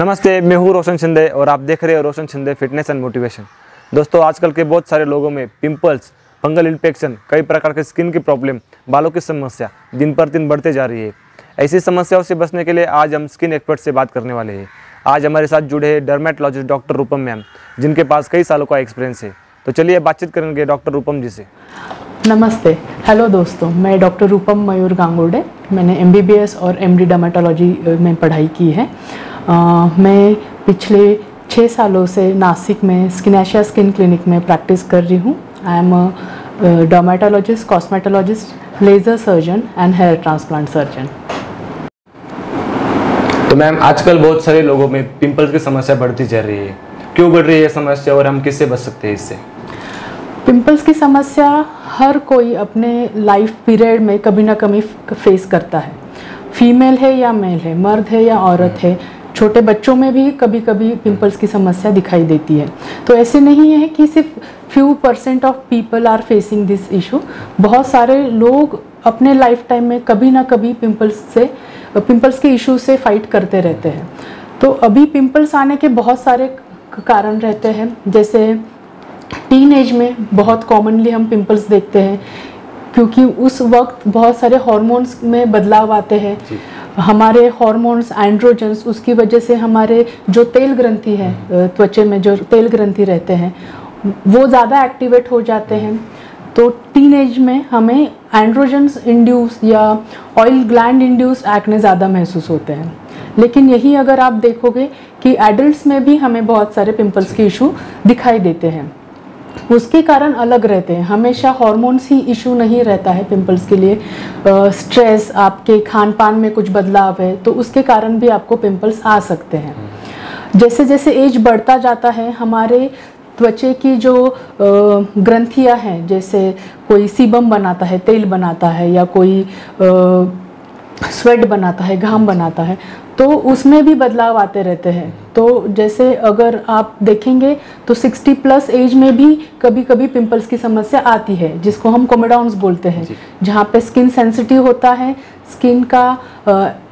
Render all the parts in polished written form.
नमस्ते, मैं हूँ रोशन शिंदे और आप देख रहे हो रोशन शिंदे फिटनेस एंड मोटिवेशन। दोस्तों, आजकल के बहुत सारे लोगों में पिंपल्स, फंगल इन्फेक्शन, कई प्रकार के स्किन की प्रॉब्लम, बालों की समस्या दिन पर दिन बढ़ते जा रही है। ऐसी समस्याओं से बचने के लिए आज हम स्किन एक्सपर्ट से बात करने वाले हैं। आज हमारे साथ जुड़े हैं डर्मेटोलॉजिस्ट डॉक्टर रूपम मैम, जिनके पास कई सालों का एक्सपीरियंस है। तो चलिए बातचीत करेंगे डॉक्टर रूपम जी से। नमस्ते, हेलो दोस्तों, मैं डॉक्टर रूपम मयूर गांगुर्डे। मैंने MBBS और MD डर्मेटोलॉजी में पढ़ाई की है। मैं पिछले 6 सालों से नासिक में स्किनेशिया स्किन क्लिनिक में प्रैक्टिस कर रही हूँ। I am a dermatologist, cosmetologist, laser surgeon and hair transplant surgeon. तो मैम, आजकल बहुत सारे लोगों में पिंपल्स की समस्या बढ़ती जा रही है। क्यों बढ़ रही है समस्या और हम किससे बच सकते हैं इससे? पिंपल्स की समस्या हर कोई अपने लाइफ पीरियड में कभी ना कभी फेस करता है। फीमेल है या मेल है, मर्द है या औरत है, छोटे बच्चों में भी कभी कभी पिंपल्स की समस्या दिखाई देती है। तो ऐसे नहीं है कि सिर्फ few % of people are facing this issue. बहुत सारे लोग अपने लाइफ टाइम में कभी ना कभी पिंपल्स के इशू से फाइट करते रहते हैं। तो अभी पिंपल्स आने के बहुत सारे कारण रहते हैं। जैसे टीन एज में बहुत कॉमनली हम पिंपल्स देखते हैं, क्योंकि उस वक्त बहुत सारे हार्मोन्स में बदलाव आते हैं। हमारे हार्मोन्स, एंड्रोजन्स, उसकी वजह से हमारे जो तेल ग्रंथि है, त्वचा में जो तेल ग्रंथि रहते हैं, वो ज़्यादा एक्टिवेट हो जाते हैं। तो टीन एज में हमें एंड्रोजन्स इंड्यूस या ऑयल ग्लैंड इंड्यूस एक्ने ज़्यादा महसूस होते हैं। लेकिन यही अगर आप देखोगे कि एडल्ट्स में भी हमें बहुत सारे पिंपल्स के इशू दिखाई देते हैं। उसके कारण अलग रहते हैं। हमेशा हार्मोन्स ही इशू नहीं रहता है पिंपल्स के लिए। स्ट्रेस, आपके खान पान में कुछ बदलाव है, तो उसके कारण भी आपको पिंपल्स आ सकते हैं। जैसे जैसे एज बढ़ता जाता है, हमारे त्वचा की जो ग्रंथियां हैं, जैसे कोई सीबम बनाता है, तेल बनाता है, या कोई स्वेट बनाता है, घाम बनाता है, तो उसमें भी बदलाव आते रहते हैं। तो जैसे अगर आप देखेंगे तो 60+ एज में भी कभी कभी पिंपल्स की समस्या आती है, जिसको हम कोमेडॉन्स बोलते हैं, जहाँ पे स्किन सेंसिटिव होता है, स्किन का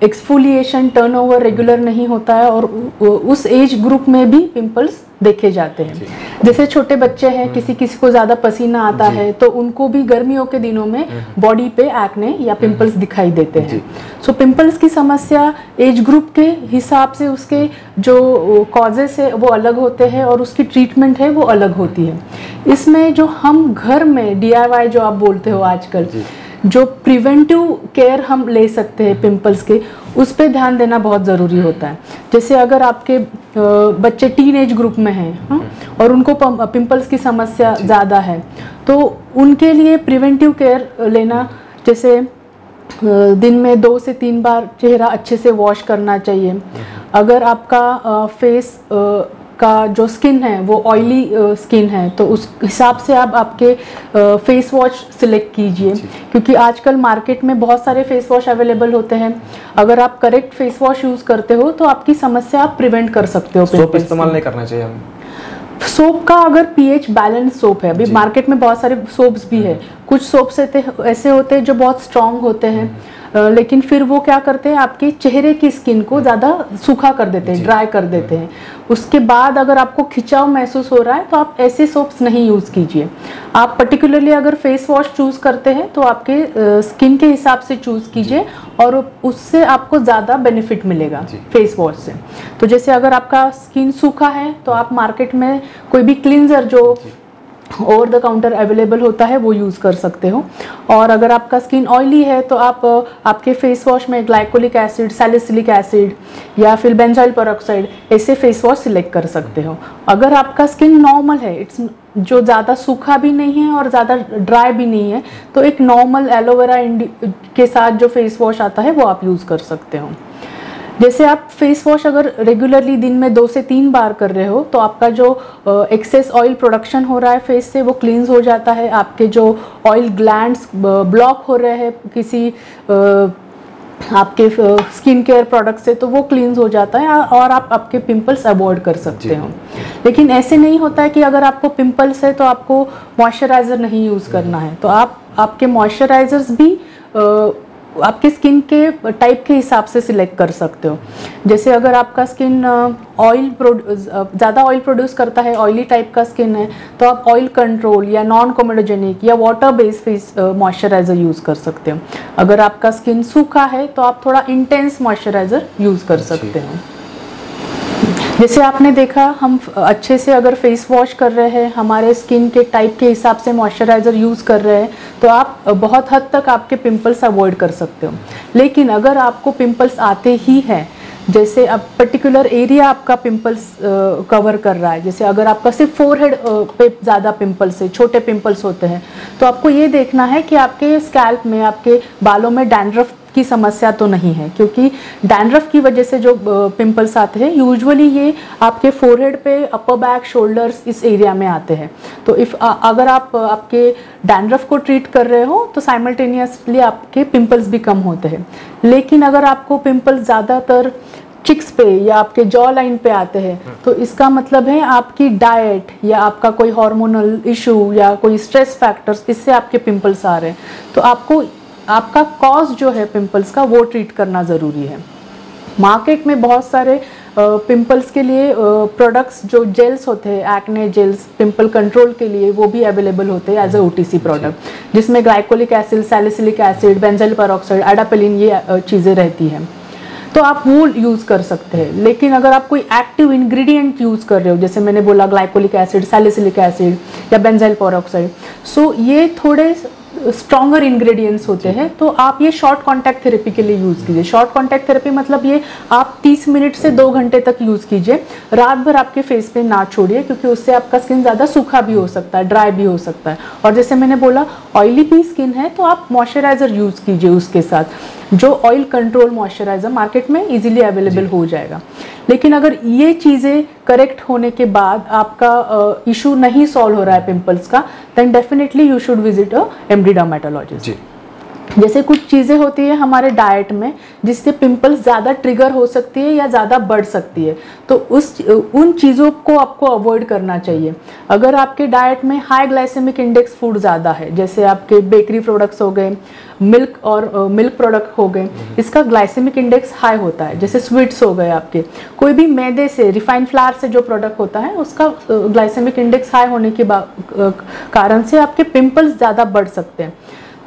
एक्सफोलिएशन, टर्नओवर रेगुलर नहीं होता है, और उस एज ग्रुप में भी पिंपल्स देखे जाते हैं। जैसे छोटे बच्चे हैं, किसी किसी को ज़्यादा पसीना आता है, तो उनको भी गर्मियों के दिनों में बॉडी पे एक्ने या पिंपल्स दिखाई देते हैं। सो पिंपल्स की समस्या एज ग्रुप के हिसाब से उसके जो कॉजेस है वो अलग होते हैं, और उसकी ट्रीटमेंट है वो अलग होती है। इसमें जो हम घर में DIY जो आप बोलते हो आजकल, जो प्रिवेंटिव केयर हम ले सकते हैं पिंपल्स के, उस पे ध्यान देना बहुत ज़रूरी होता है। जैसे अगर आपके बच्चे टीन एज ग्रुप में हैं, और उनको पिंपल्स की समस्या ज़्यादा है, तो उनके लिए प्रिवेंटिव केयर लेना, जैसे दिन में 2 से 3 बार चेहरा अच्छे से वॉश करना चाहिए। अगर आपका फेस का जो स्किन है वो ऑयली स्किन है, तो उस हिसाब से आप आपके फेस वॉश सिलेक्ट कीजिए, क्योंकि आजकल मार्केट में बहुत सारे फेस वॉश अवेलेबल होते हैं। अगर आप करेक्ट फेस वॉश यूज़ करते हो तो आपकी समस्या आप प्रिवेंट कर सकते हो। सोप इस्तेमाल नहीं करना चाहिए हमें। सोप का अगर pH बैलेंस सोप है, अभी मार्केट में बहुत सारे सोप्स भी है। कुछ सोप्स ऐसे होते हैं जो बहुत स्ट्रॉन्ग होते हैं, लेकिन फिर वो क्या करते हैं, आपके चेहरे की स्किन को ज़्यादा सूखा कर देते हैं, ड्राई कर देते हैं। उसके बाद अगर आपको खिंचाव महसूस हो रहा है, तो आप ऐसे सोप्स नहीं यूज़ कीजिए। आप पर्टिकुलरली अगर फेस वॉश चूज़ करते हैं तो आपके स्किन के हिसाब से चूज़ कीजिए, और उससे आपको ज़्यादा बेनिफिट मिलेगा फेस वॉश से। तो जैसे अगर आपका स्किन सूखा है, तो आप मार्केट में कोई भी क्लींजर जो ओवर द काउंटर अवेलेबल होता है वो यूज़ कर सकते हो। और अगर आपका स्किन ऑयली है, तो आप आपके फेस वॉश में ग्लाइकोलिक एसिड, सैलिसिलिक एसिड, या फिर बेंजोइल पेरोक्साइड, ऐसे फेस वॉश सिलेक्ट कर सकते हो। अगर आपका स्किन नॉर्मल है, जो ज़्यादा सूखा भी नहीं है और ज़्यादा ड्राई भी नहीं है, तो एक नॉर्मल एलोवेरा के साथ जो फेस वॉश आता है वो आप यूज़ कर सकते हो। जैसे आप फेस वॉश अगर रेगुलरली दिन में 2 से 3 बार कर रहे हो, तो आपका जो एक्सेस ऑयल प्रोडक्शन हो रहा है फेस से, वो क्लींस हो जाता है। आपके जो ऑयल ग्लैंड्स ब्लॉक हो रहे हैं किसी आपके स्किन केयर प्रोडक्ट से, तो वो क्लींस हो जाता है, और आप आपके पिंपल्स अवॉइड कर सकते हो। लेकिन ऐसे नहीं होता है कि अगर आपको पिंपल्स है तो आपको मॉइस्चराइज़र नहीं यूज़ करना है। तो आप आपके मॉइस्चराइज़र्स भी आपके स्किन के टाइप के हिसाब से सिलेक्ट कर सकते हो। जैसे अगर आपका स्किन ज़्यादा ऑयल प्रोड्यूस करता है, ऑयली टाइप का स्किन है, तो आप ऑयल कंट्रोल या नॉन कोमेडोजेनिक या water based face moisturiser use कर सकते हो। अगर आपका स्किन सूखा है तो आप थोड़ा इंटेंस मॉइस्चराइज़र यूज़ कर सकते हो। जैसे आपने देखा, हम अच्छे से अगर फेस वॉश कर रहे हैं, हमारे स्किन के टाइप के हिसाब से मॉइस्चराइज़र यूज़ कर रहे हैं, तो आप बहुत हद तक आपके पिंपल्स अवॉइड कर सकते हो। लेकिन अगर आपको पिंपल्स आते ही हैं, जैसे अब पर्टिकुलर एरिया आपका पिंपल्स कवर कर रहा है, जैसे अगर आपका सिर्फ फोरहेड पे ज़्यादा पिंपल्स है, छोटे पिंपल्स होते हैं, तो आपको ये देखना है कि आपके स्कैल्प में, आपके बालों में डैंड्रफ की समस्या तो नहीं है, क्योंकि डैंड्रफ की वजह से जो पिंपल्स आते हैं यूजुअली ये आपके फोरहेड पे, अपर बैक, शोल्डर्स, इस एरिया में आते हैं। तो अगर आप आपके डैंड्रफ को ट्रीट कर रहे हो तो साइमल्टेनियसली आपके पिंपल्स भी कम होते हैं। लेकिन अगर आपको पिंपल्स ज़्यादातर चिक्स पे या आपके जॉ लाइन पे आते हैं, तो इसका मतलब है आपकी डाइट या आपका कोई हार्मोनल इशू या कोई स्ट्रेस फैक्टर्स, इससे आपके पिंपल्स आ रहे हैं। तो आपको आपका कॉज जो है पिंपल्स का, वो ट्रीट करना ज़रूरी है। मार्केट में बहुत सारे पिंपल्स के लिए प्रोडक्ट्स जो जेल्स होते हैं, एक्ने जेल्स पिंपल कंट्रोल के लिए, वो भी अवेलेबल होते हैं एज अ OTC प्रोडक्ट, जिसमें glycolic acid, salicylic acid, benzoyl peroxide, adapalene, ये चीज़ें रहती हैं। तो आप वो यूज़ कर सकते हैं। लेकिन अगर आप कोई एक्टिव इंग्रेडिएंट यूज़ कर रहे हो, जैसे मैंने बोला ग्लाइकोलिक एसिड, सैलिसिलिक एसिड या बेंजाइल पेरोक्साइड, सो ये थोड़े स्ट्रॉन्गर इंग्रेडिएंट्स होते हैं, तो आप ये शॉर्ट कॉन्टैक्ट थेरेपी के लिए यूज़ कीजिए। शॉर्ट कॉन्टैक्ट थेरेपी मतलब ये आप 30 मिनट से 2 घंटे तक यूज़ कीजिए, रात भर आपके फेस पे ना छोड़िए, क्योंकि उससे आपका स्किन ज़्यादा सूखा भी हो सकता है, ड्राई भी हो सकता है। और जैसे मैंने बोला, ऑयली भी स्किन है तो आप मॉइस्चराइज़र यूज़ कीजिए उसके साथ, जो ऑयल कंट्रोल मॉइस्चराइज़र मार्केट में इजीली अवेलेबल हो जाएगा। लेकिन अगर ये चीज़ें करेक्ट होने के बाद आपका इशू नहीं सॉल्व हो रहा है पिंपल्स का, then definitely you should visit a MD dermatologist. जैसे कुछ चीज़ें होती है हमारे डाइट में जिससे पिंपल्स ज़्यादा ट्रिगर हो सकती है या ज़्यादा बढ़ सकती है, तो उन चीज़ों को आपको अवॉइड करना चाहिए। अगर आपके डाइट में हाई ग्लाइसेमिक इंडेक्स फूड ज़्यादा है, जैसे आपके बेकरी प्रोडक्ट्स हो गए, मिल्क और मिल्क प्रोडक्ट हो गए, इसका ग्लाइसेमिक इंडेक्स हाई होता है। जैसे स्वीट्स हो गए, आपके कोई भी मैदे से, रिफाइंड फ्लावर से जो प्रोडक्ट होता है, उसका ग्लाइसेमिक इंडेक्स हाई होने के कारण से आपके पिंपल्स ज़्यादा बढ़ सकते हैं।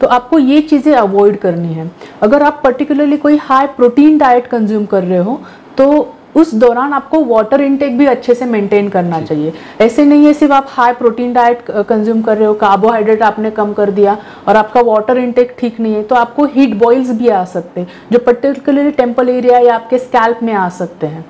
तो आपको ये चीज़ें अवॉइड करनी है। अगर आप पर्टिकुलरली कोई हाई प्रोटीन डाइट कंज्यूम कर रहे हो, तो उस दौरान आपको वाटर इनटेक भी अच्छे से मेंटेन करना चाहिए। ऐसे नहीं है सिर्फ आप हाई प्रोटीन डाइट कंज्यूम कर रहे हो, कार्बोहाइड्रेट आपने कम कर दिया और आपका वाटर इनटेक ठीक नहीं है, तो आपको हीट बॉइल्स भी आ सकते हैं, जो पर्टिकुलरली टेम्पल एरिया या आपके स्कैल्प में आ सकते हैं।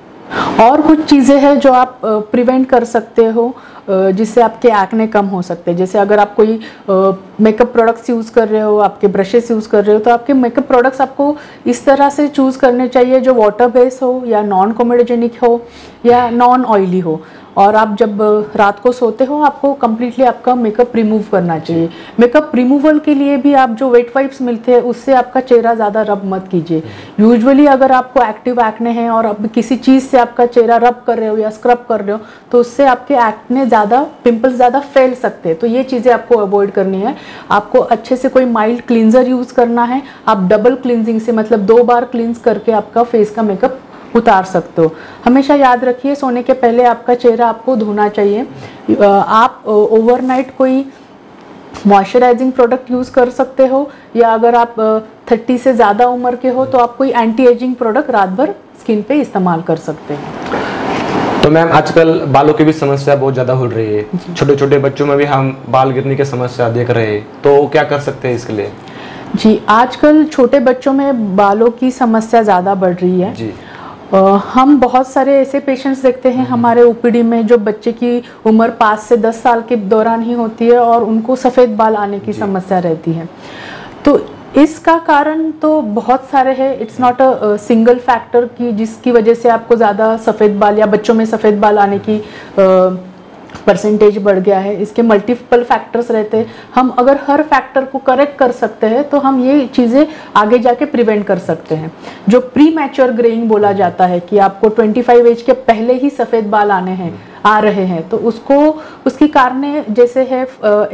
और कुछ चीज़ें हैं जो आप प्रिवेंट कर सकते हो, जिससे आपके एक्ने कम हो सकते हैं। जैसे अगर आप कोई मेकअप प्रोडक्ट्स यूज़ कर रहे हो, आपके ब्रशेस यूज़ कर रहे हो, तो आपके मेकअप प्रोडक्ट्स आपको इस तरह से चूज़ करने चाहिए जो वाटर बेस हो या नॉन कोमेडोजेनिक हो या नॉन ऑयली हो। और आप जब रात को सोते हो, आपको कम्प्लीटली आपका मेकअप रिमूव करना चाहिए। मेकअप रिमूवल के लिए भी आप जो वेट वाइप्स मिलते हैं, उससे आपका चेहरा ज़्यादा रब मत कीजिए। यूजुअली अगर आपको एक्टिव एक्ने है और अब किसी चीज़ से आपका चेहरा रब कर रहे हो या स्क्रब कर रहे हो, तो उससे आपके एक्ने ज़्यादा, पिंपल्स ज़्यादा फैल सकते हैं। तो ये चीज़ें आपको अवॉइड करनी है। आपको अच्छे से कोई माइल्ड क्लींजर यूज़ करना है। आप डबल क्लींजिंग से, मतलब 2 बार क्लींज करके आपका फेस का मेकअप उतार सकते हो। हमेशा याद रखिए, सोने के पहले आपका चेहरा आपको धोना चाहिए। आप ओवरनाइट कोई मॉइस्चराइजिंग प्रोडक्ट यूज़ कर सकते हो, या अगर आप 30 से ज़्यादा उम्र के हो तो आप कोई एंटी एजिंग प्रोडक्ट रात भर स्किन पे इस्तेमाल कर सकते हैं। तो मैम, आजकल बालों की भी समस्या बहुत ज़्यादा हो रही है। छोटे छोटे बच्चों में भी हम बाल गिरने की समस्या देख रहे हैं, तो क्या कर सकते हैं इसके लिए? जी, आजकल छोटे बच्चों में बालों की समस्या ज़्यादा बढ़ रही है जी। हम बहुत सारे ऐसे पेशेंट्स देखते हैं हमारे OPD में, जो बच्चे की उम्र 5 से 10 साल के दौरान ही होती है और उनको सफ़ेद बाल आने की समस्या रहती है। तो इसका कारण तो बहुत सारे हैं, it's not a single factor की जिसकी वजह से आपको ज़्यादा सफ़ेद बाल या बच्चों में सफ़ेद बाल आने की परसेंटेज बढ़ गया है। इसके मल्टीपल फैक्टर्स रहते हैं। हम अगर हर फैक्टर को करेक्ट कर सकते हैं तो हम ये चीज़ें आगे जाके प्रिवेंट कर सकते हैं। जो प्री मैच्योर ग्रेइंग बोला जाता है कि आपको 25 एज के पहले ही सफ़ेद बाल आने हैं, आ रहे हैं, तो उसको उसकी कारण जैसे है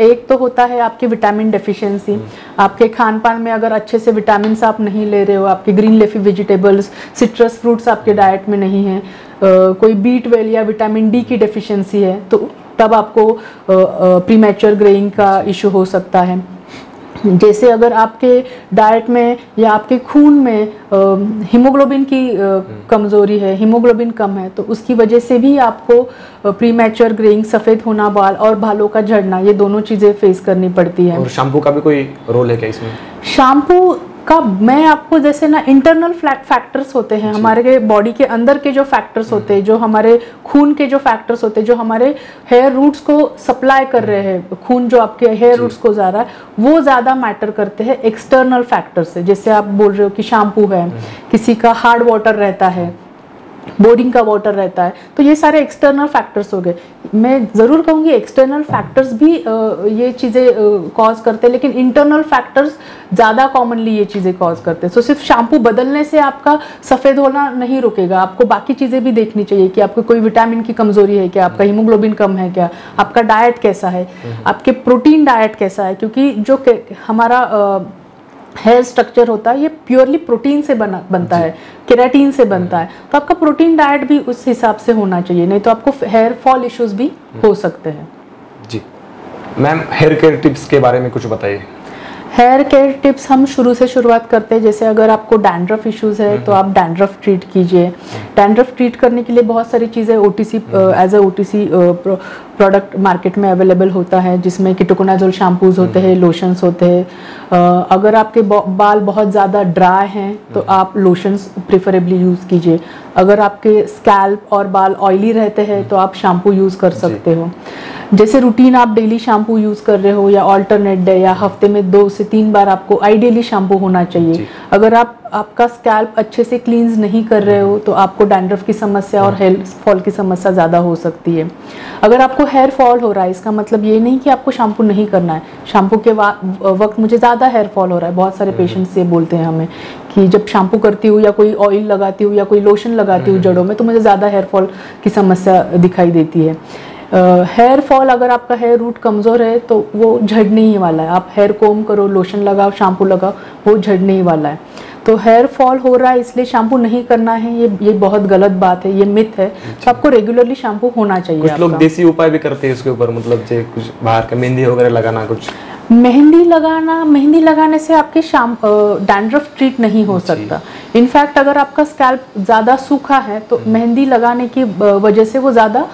एक तो होता है आपकी विटामिन डेफिशिएंसी। आपके खान पान में अगर अच्छे से विटामिन आप नहीं ले रहे हो, आपके green leafy vegetables, citrus fruits आपके डाइट में नहीं है, कोई B12 या विटामिन D की डेफिशिएंसी है, तो तब आपको प्रीमैच्योर ग्रेइंग का इशू हो सकता है। जैसे अगर आपके डाइट में या आपके खून में हीमोग्लोबिन की कमज़ोरी है, हीमोग्लोबिन कम है, तो उसकी वजह से भी आपको प्रीमैच्योर ग्रेइंग, सफ़ेद होना बाल और बालों का झड़ना, ये दोनों चीज़ें फेस करनी पड़ती है। और शैम्पू का भी कोई रोल है क्या इसमें? शैम्पू का मैं आपको जैसे ना इंटरनल फैक्टर्स होते हैं, हमारे बॉडी के अंदर के जो फैक्टर्स होते हैं, जो हमारे खून के जो फैक्टर्स होते हैं, जो हमारे हेयर रूट्स को सप्लाई कर रहे हैं, खून जो आपके हेयर रूट्स को जा रहा है, वो ज़्यादा मैटर करते हैं एक्सटर्नल फैक्टर से। जैसे आप बोल रहे हो कि शैम्पू है, किसी का हार्ड वाटर रहता है, बोरिंग का वाटर रहता है, तो ये सारे एक्सटर्नल फैक्टर्स हो गए। मैं ज़रूर कहूँगी एक्सटर्नल फैक्टर्स भी ये चीज़ें कॉज करते हैं, लेकिन इंटरनल फैक्टर्स ज़्यादा कॉमनली ये चीज़ें कॉज करते हैं। सो सिर्फ शैम्पू बदलने से आपका सफ़ेद होना नहीं रुकेगा, आपको बाकी चीज़ें भी देखनी चाहिए कि आपको कोई विटामिन की कमज़ोरी है क्या, आपका हीमोग्लोबिन कम है क्या, आपका डाइट कैसा है, आपके प्रोटीन डाइट कैसा है, क्योंकि जो हमारा हेयर स्ट्रक्चर होता है ये प्योरली प्रोटीन से बनता है, केराटिन से बनता है, तो आपका प्रोटीन डाइट भी उस हिसाब से होना चाहिए, नहीं तो आपको हेयर फॉल इश्यूज भी हो सकते हैं। जी मैम, हेयर केयर टिप्स के बारे में कुछ बताइए। हेयर केयर टिप्स हम शुरू से शुरुआत करते हैं। जैसे अगर आपको डैंड्रफ इश्यूज है तो आप डैंड्रफ ट्रीट कीजिए। डैंड्रफ ट्रीट करने के लिए बहुत सारी चीज़ें OTC as a OTC product market में अवेलेबल होता है, जिसमें कीटोकोनाजोल शैम्पूज होते हैं, लोशंस होते हैं। अगर आपके बाल बहुत ज़्यादा ड्राई हैं तो आप लोशंस प्रिफरेबली यूज़ कीजिए। अगर आपके स्कैल्प और बाल ऑयली रहते हैं तो आप शैम्पू यूज़ कर सकते हो। जैसे रूटीन आप डेली शैम्पू यूज़ कर रहे हो या ऑल्टरनेट डे या हफ्ते में 2 से 3 बार आपको आइडियली शैम्पू होना चाहिए। अगर आपका स्कैल्प अच्छे से क्लींस नहीं कर रहे हो तो आपको डैंड्रफ की समस्या और हेयर फॉल की समस्या ज़्यादा हो सकती है। अगर आपको हेयर फॉल हो रहा है, इसका मतलब ये नहीं कि आपको शैम्पू नहीं करना है। शैम्पू के वक्त मुझे ज़्यादा हेयर फॉल हो रहा है, बहुत सारे पेशेंट्स ये बोलते हैं हमें कि जब शैम्पू करती हूँ या कोई ऑयल लगाती हूँ या कोई लोशन लगाती हूँ जड़ों में तो मुझे ज़्यादा हेयर फॉल की समस्या दिखाई देती है। हेयर फॉल, अगर आपका हेयर रूट कमज़ोर है तो वो झड़ने ही वाला है। आप हेयर कोम करो, लोशन लगाओ, शैम्पू लगाओ, वो झड़ने ही वाला है। तो हेयर फॉल हो रहा है इसलिए शैम्पू नहीं करना है, ये बहुत गलत बात है, ये मिथ है। तो आपको रेगुलरली शैम्पू होना चाहिए। कुछ लोग देसी उपाय भी करते हैं इसके ऊपर, मतलब जो कुछ बाहर का मेहंदी वगैरह लगाना, कुछ मेहंदी लगाने से आपके डैंड्रफ ट्रीट नहीं हो सकता। इनफैक्ट अगर आपका स्कैल्प ज़्यादा सूखा है तो मेहंदी लगाने की वजह से वो ज़्यादा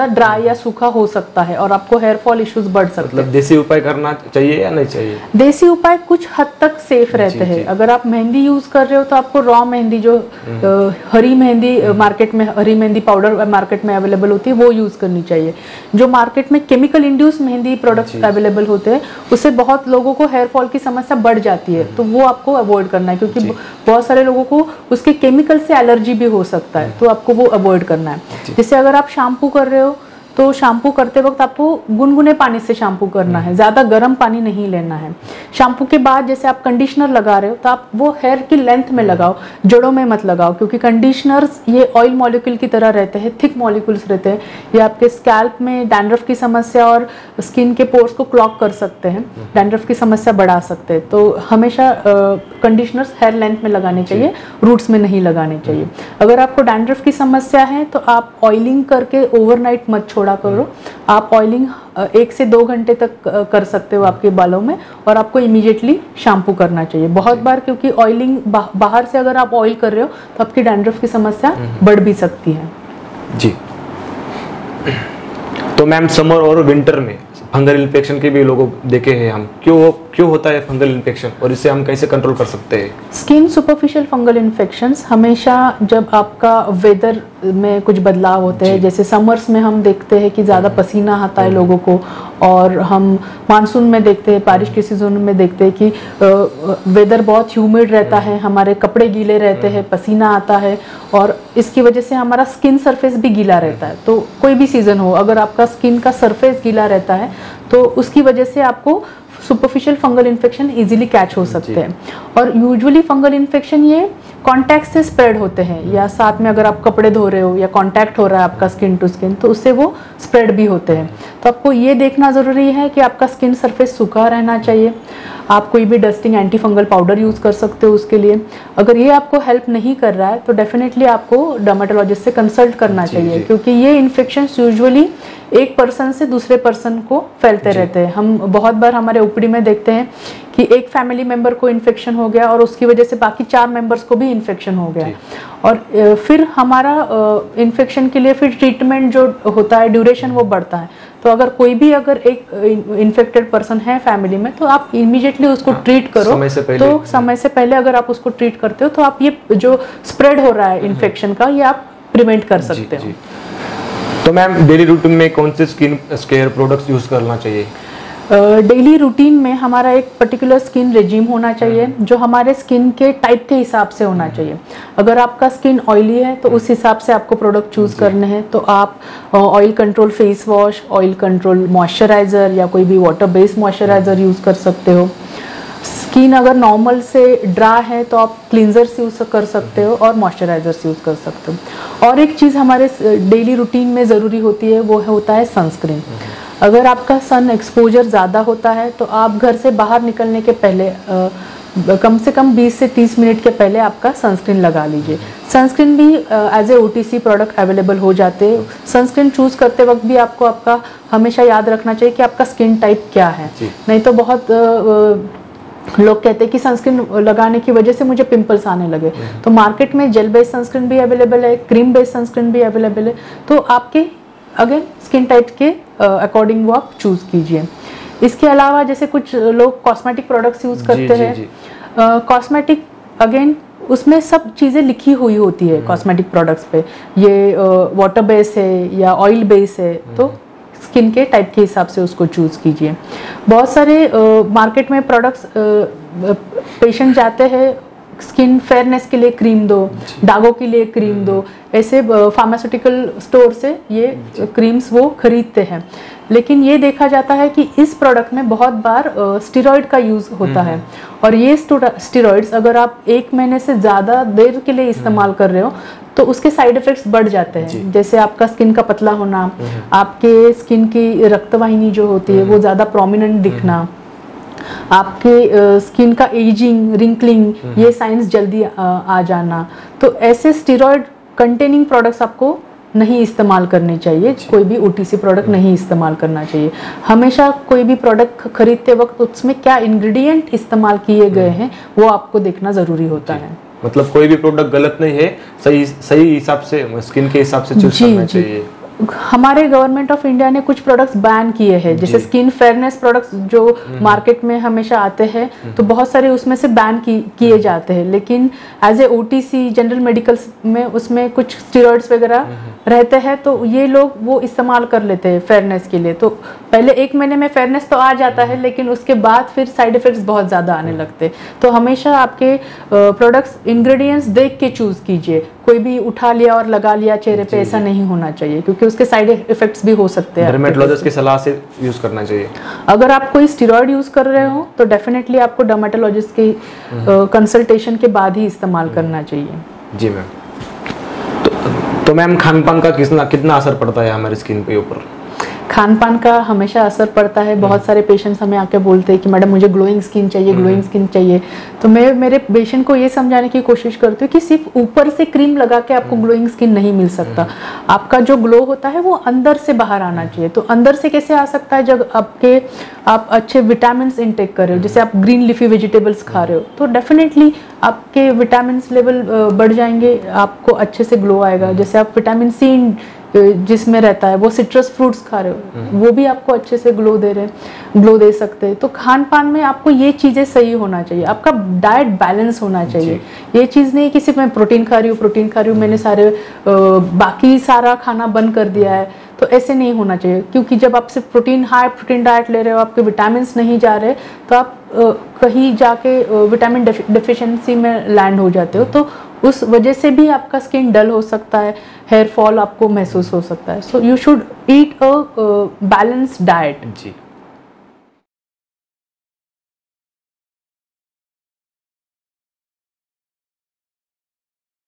ड्राई या सूखा हो सकता है और आपको हेयर फॉल इश्यूज बढ़ सकते हैं। मतलब देसी उपाय करना चाहिए या नहीं चाहिए? देसी उपाय कुछ हद तक सेफ रहते हैं। अगर आप मेहंदी यूज कर रहे हो तो आपको रॉ मेहंदी, जो हरी मेहंदी मार्केट में, हरी मेहंदी पाउडर मार्केट में अवेलेबल होती है, वो यूज करनी चाहिए। जो मार्केट में chemical induce mehndi products available होते हैं उससे बहुत लोगों को हेयर फॉल की समस्या बढ़ जाती है, तो वो आपको अवॉइड करना है, क्योंकि बहुत सारे लोगों को उसके केमिकल से एलर्जी भी हो सकता है, तो आपको वो अवॉइड करना है। जैसे अगर आप शैम्पू कर रहे हो तो शैम्पू करते वक्त आपको गुनगुने पानी से शैम्पू करना है, ज़्यादा गर्म पानी नहीं लेना है। शैम्पू के बाद जैसे आप कंडीशनर लगा रहे हो तो आप वो हेयर की लेंथ में लगाओ, जड़ों में मत लगाओ, क्योंकि कंडीशनर्स ये ऑयल मॉलिक्यूल की तरह रहते हैं, थिक मॉलिक्यूल्स रहते हैं। ये आपके स्कैल्प में डैंड्रफ की समस्या और स्किन के पोर्स को क्लॉग कर सकते हैं, डैंड्रफ की समस्या बढ़ा सकते हैं। तो हमेशा कंडीशनर्स हेयर लेंथ में लगाने चाहिए, रूट्स में नहीं लगाने चाहिए। अगर आपको डैंड्रफ की समस्या है तो आप ऑयलिंग करके ओवरनाइट मत छोड़ा करो। आप ऑयलिंग 1 से 2 घंटे तक कर सकते हो आपके बालों में, और आपको इमीडिएटली शैम्पू करना चाहिए। बहुत बार क्योंकि ऑयलिंग बाहर से अगर आप ऑयल कर रहे हो तो आपकी डैंड्रफ की समस्या बढ़ भी सकती है। जी, तो मैम समर और विंटर में फंगल इन्फेक्शन के भी लोगों देखे हैं हम, क्यों होता है फंगल इन्फेक्शन और इसे हम कैसे कंट्रोल कर सकते हैं? स्किन सुपरफिशियल फंगल इन्फेक्शंस हमेशा जब आपका वेदर में कुछ बदलाव होते हैं, जैसे समर्स में हम देखते हैं कि ज़्यादा पसीना आता है लोगों को, और हम मानसून में देखते हैं, बारिश के सीजन में देखते हैं कि वेदर बहुत ह्यूमिड रहता है, हमारे कपड़े गीले रहते हैं, पसीना आता है, और इसकी वजह से हमारा स्किन सरफेस भी गीला रहता है। तो कोई भी सीज़न हो, अगर आपका स्किन का सरफेस गीला रहता है तो उसकी वजह से आपको superficial fungal infection easily catch हो सकते हैं। और यूजुअली फंगल इन्फेक्शन ये कांटेक्ट से स्प्रेड होते हैं, या साथ में अगर आप कपड़े धो रहे हो या कांटेक्ट हो रहा है आपका स्किन टू स्किन, तो उससे वो स्प्रेड भी होते हैं। तो आपको ये देखना ज़रूरी है कि आपका स्किन सरफेस सूखा रहना चाहिए। आप कोई भी dusting anti fungal powder use कर सकते हो उसके लिए। अगर ये आपको हेल्प नहीं कर रहा है तो डेफिनेटली आपको डर्मेटोलॉजिस्ट से कंसल्ट करना चाहिए, क्योंकि ये इन्फेक्शंस यूजुअली एक पर्सन से दूसरे पर्सन को फैलते रहते हैं। हम बहुत बार हमारे ओपीडी में देखते हैं कि एक फैमिली मेंबर को इन्फेक्शन हो गया और उसकी वजह से बाकी 4 मेंबर्स को भी इन्फेक्शन हो गया, और फिर हमारा इन्फेक्शन के लिए फिर ट्रीटमेंट जो होता है ड्यूरेशन वो बढ़ता है। तो अगर कोई भी अगर एक इन्फेक्टेड पर्सन है फैमिली में तो आप इमीडिएटली उसको ट्रीट करो। तो समय से पहले अगर आप उसको ट्रीट करते हो तो आप ये जो स्प्रेड हो रहा है इन्फेक्शन का, ये आप प्रिवेंट कर सकते हो। तो मैम डेली रूटीन में कौन से स्किन केयर प्रोडक्ट्स यूज़ करना चाहिए? डेली रूटीन में हमारा एक पर्टिकुलर स्किन रेजिम होना चाहिए जो हमारे स्किन के टाइप के हिसाब से होना चाहिए। अगर आपका स्किन ऑयली है तो उस हिसाब से आपको प्रोडक्ट चूज़ करने हैं। तो आप oil control face wash, oil control moisturiser या कोई भी वाटर बेस्ड मॉइस्चराइज़र यूज़ कर सकते हो। स्किन अगर नॉर्मल से ड्राई है तो आप क्लींजर्स यूज़ कर सकते हो और मॉइस्चराइज़र्स यूज़ कर सकते हो। और एक चीज़ हमारे डेली रूटीन में ज़रूरी होती है, वो होता है सनस्क्रीन। अगर आपका सन एक्सपोजर ज़्यादा होता है तो आप घर से बाहर निकलने के पहले कम से कम 20 से 30 मिनट के पहले आपका सनस्क्रीन लगा लीजिए। सनस्क्रीन भी as a OTC product available हो जाते हैं। सनस्क्रीन चूज़ करते वक्त भी आपको आपका हमेशा याद रखना चाहिए कि आपका स्किन टाइप क्या है। नहीं तो बहुत लोग कहते हैं कि सनस्क्रीन लगाने की वजह से मुझे पिंपल्स आने लगे। तो मार्केट में जेल बेस्ड सनस्क्रीन भी अवेलेबल है, क्रीम बेस्ड सनस्क्रीन भी अवेलेबल है। तो आपके अगेन स्किन टाइप के अकॉर्डिंग वो आप चूज़ कीजिए। इसके अलावा जैसे कुछ लोग कॉस्मेटिक प्रोडक्ट्स यूज़ करते हैं। कॉस्मेटिक अगेन उसमें सब चीज़ें लिखी हुई होती है कॉस्मेटिक प्रोडक्ट्स पे, ये वाटर बेस है या ऑयल बेस है, तो स्किन के टाइप के हिसाब से उसको चूज़ कीजिए। बहुत सारे मार्केट में प्रोडक्ट्स पेशेंट जाते हैं स्किन फेयरनेस के लिए क्रीम दो, दागों के लिए क्रीम दो, ऐसे फार्मास्यूटिकल स्टोर से ये क्रीम्स वो खरीदते हैं। लेकिन ये देखा जाता है कि इस प्रोडक्ट में बहुत बार स्टेरॉइड का यूज़ होता है, और ये स्टेरॉइड्स अगर आप 1 महीने से ज़्यादा देर के लिए इस्तेमाल कर रहे हो तो उसके साइड इफ़ेक्ट्स बढ़ जाते हैं। जैसे आपका स्किन का पतला होना, आपके स्किन की रक्तवाहिनी जो होती है वो ज़्यादा प्रोमिनेंट दिखना, आपके स्किन का एजिंग, रिंकलिंग, ये साइंस जल्दी आ जाना। तो ऐसे स्टेरॉइड कंटेनिंग प्रोडक्ट्स आपको नहीं इस्तेमाल करने चाहिए। कोई भी OTC प्रोडक्ट नहीं इस्तेमाल करना चाहिए। हमेशा कोई भी प्रोडक्ट खरीदते वक्त उसमें क्या इंग्रेडिएंट इस्तेमाल किए गए हैं वो आपको देखना ज़रूरी होता है। मतलब कोई भी प्रोडक्ट गलत नहीं है, सही हिसाब से स्किन के हिसाब से चूज करना चाहिए। हमारे गवर्नमेंट ऑफ इंडिया ने कुछ प्रोडक्ट्स बैन किए हैं, जैसे स्किन फेयरनेस प्रोडक्ट्स जो मार्केट में हमेशा आते हैं, तो बहुत सारे उसमें से बैन किए जाते हैं। लेकिन as a OTC general medicals में उसमें कुछ स्टेरॉइड्स वगैरह रहते हैं, तो ये लोग वो इस्तेमाल कर लेते हैं फेयरनेस के लिए। तो पहले 1 महीने में फेयरनेस तो आ जाता है, लेकिन उसके बाद फिर साइड इफेक्ट्स बहुत ज़्यादा आने लगते हैं। तो हमेशा आपके प्रोडक्ट्स इंग्रेडिएंट्स देख के चूज़ कीजिए। कोई भी उठा लिया और लगा लिया चेहरे पे, ऐसा नहीं होना चाहिए, क्योंकि उसके साइड इफेक्ट्स भी हो सकते हैं। डर्मेटोलॉजिस्ट की सलाह से यूज करना चाहिए। अगर आप कोई स्टेरॉइड यूज कर रहे हो तो डेफिनेटली आपको डर्मेटोलॉजिस्ट की कंसल्टेशन के बाद ही इस्तेमाल करना चाहिए। जी मैम। तो मैम खान पान का कितना असर पड़ता है हमारी स्किन पे ऊपर? खान पान का हमेशा असर पड़ता है। बहुत सारे पेशेंट्स हमें आके बोलते हैं कि मैडम मुझे ग्लोइंग स्किन चाहिए, ग्लोइंग स्किन चाहिए। तो मैं मेरे पेशेंट को ये समझाने की कोशिश करती हूँ कि सिर्फ ऊपर से क्रीम लगा के आपको ग्लोइंग स्किन नहीं मिल सकता। आपका जो ग्लो होता है वो अंदर से बाहर आना चाहिए। तो अंदर से कैसे आ सकता है? जब आप अच्छे विटामिन इंटेक कर रहे हो, जैसे आप ग्रीन लीफी वेजिटेबल्स खा रहे हो, तो डेफिनेटली आपके विटामिन लेवल बढ़ जाएंगे, आपको अच्छे से ग्लो आएगा। जैसे आप विटामिन C जिसमें रहता है, वो सिट्रस फ्रूट्स खा रहे हो, वो भी आपको अच्छे से ग्लो दे सकते हैं। तो खान पान में आपको ये चीज़ें सही होना चाहिए, आपका डाइट बैलेंस होना चाहिए। ये चीज़ नहीं कि सिर्फ मैं प्रोटीन खा रही हूँ, मैंने बाकी सारा खाना बंद कर दिया है, तो ऐसे नहीं होना चाहिए। क्योंकि जब आप सिर्फ हाई प्रोटीन डाइट ले रहे हो, आपके विटामिन नहीं जा रहे, तो आप कहीं जाके विटामिन डेफिशिएंसी में लैंड हो जाते हो। तो उस वजह से भी आपका स्किन डल हो सकता है, हेयर फॉल आपको महसूस हो सकता है। So you should eat a balanced diet.